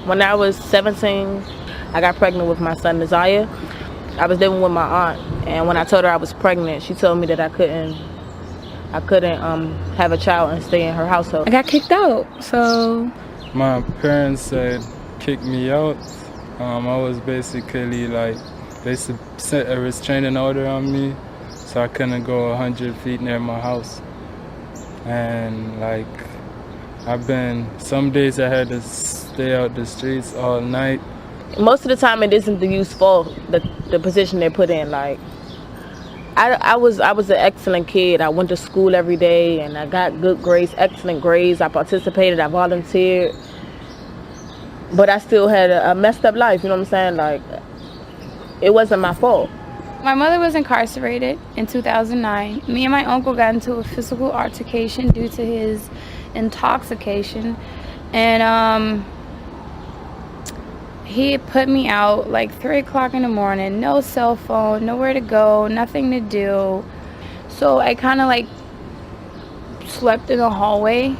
When I was 17, I got pregnant with my son, Nasiah. I was living with my aunt, and when I told her I was pregnant, she told me that I couldn't have a child and stay in her household. I got kicked out, so... My parents said kick me out. I was basically like, they set a restraining order on me, so I couldn't go 100 feet near my house. And like, some days I had to stay out the streets all night. Most of the time it isn't the youth's fault, the position they're put in. Like, I was an excellent kid. I went to school every day and I got good grades, excellent grades. I participated, I volunteered. But I still had a messed up life, you know what I'm saying? Like, it wasn't my fault. My mother was incarcerated in 2009. Me and my uncle got into a physical altercation due to his intoxication. And he put me out like 3 o'clock in the morning, no cell phone, nowhere to go, nothing to do. So I kind of like slept in the hallway,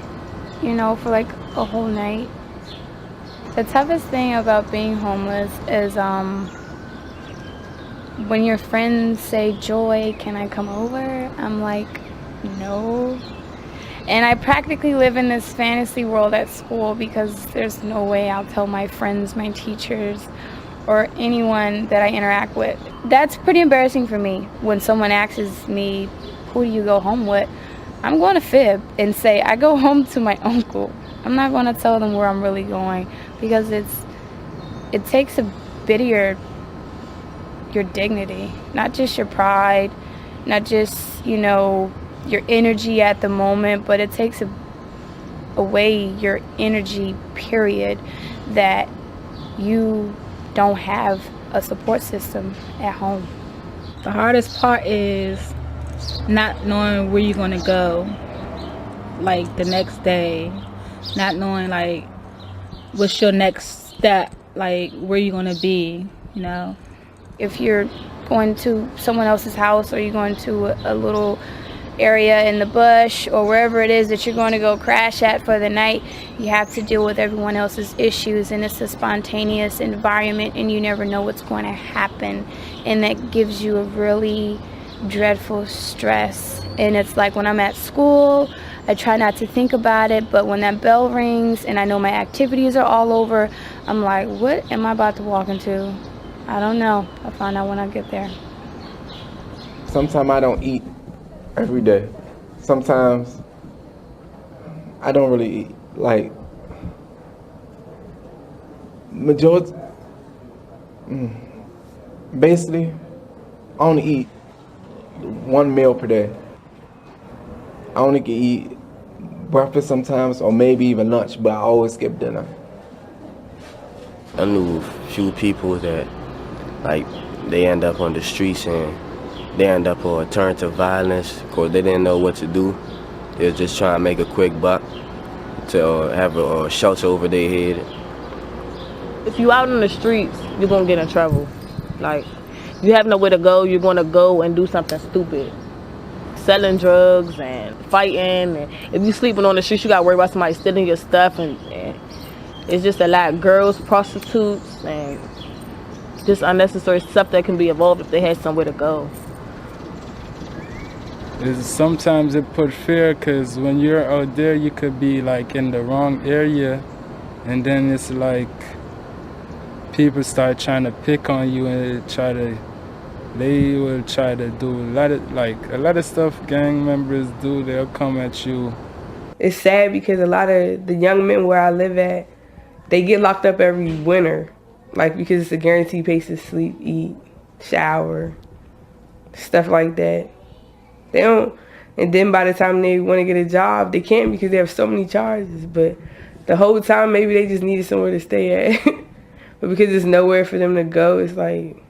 you know, for like a whole night. The toughest thing about being homeless is when your friends say, "Joy, can I come over?" I'm like, no. And I practically live in this fantasy world at school because there's no way I'll tell my friends, my teachers, or anyone that I interact with. That's pretty embarrassing for me when someone asks me, "Who do you go home with?" I'm going to fib and say, I go home to my uncle. I'm not going to tell them where I'm really going because it takes a bit of your dignity, not just your pride, not just, you know, your energy at the moment, but it takes away your energy, period, that you don't have a support system at home. The hardest part is not knowing where you're going to go, like the next day, not knowing like what's your next step, like where you're going to be, you know. If you're going to someone else's house or you're going to a little area in the bush or wherever it is that you're going to go crash at for the night, you have to deal with everyone else's issues, and it's a spontaneous environment and you never know what's going to happen, and that gives you a really dreadful stress. And it's like when I'm at school, I try not to think about it, but when that bell rings and I know my activities are all over, I'm like, what am I about to walk into? I don't know. I'll find out when I get there. Sometimes I don't eat every day. Sometimes I don't really eat. Like, majority, basically, I only eat 1 meal per day. I only can eat breakfast sometimes, or maybe even lunch, but I always skip dinner. I knew a few people that, like, they end up on the streets and they end up or turn to violence because they didn't know what to do. They were just trying to make a quick buck to have a shelter over their head. If you out in the streets, you're gonna get in trouble. Like, you have nowhere to go, you're gonna go and do something stupid. Selling drugs and fighting, and if you sleeping on the streets, you gotta worry about somebody stealing your stuff, and it's just a lot of girls, prostitutes, and just unnecessary stuff that can be involved if they had somewhere to go. Sometimes it put fear because when you're out there, you could be like in the wrong area, and then it's like people start trying to pick on you and they will try to do a lot of stuff gang members do. They'll come at you. It's sad because a lot of the young men where I live at, they get locked up every winter, like because it's a guaranteed place to sleep, eat, shower, stuff like that. They don't, and then by the time they want to get a job, they can't because they have so many charges. But the whole time, maybe they just needed somewhere to stay at. But because there's nowhere for them to go, it's like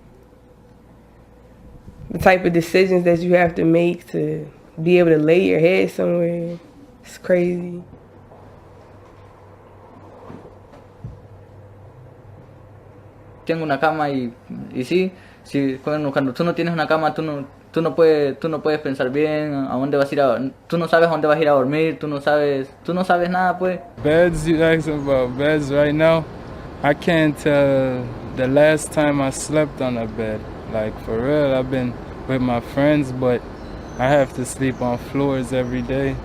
the type of decisions that you have to make to be able to lay your head somewhere. It's crazy. Tengo una cama y sí, cuando tú no tienes una cama, tú no puedes pensar bien a dónde vas a ir tú no sabes a dónde vas a ir a dormir, tú no sabes nada, pues. Beds, you asking about beds right now? I can't tell the last time I slept on a bed. Like, for real, I've been with my friends, but I have to sleep on floors every day.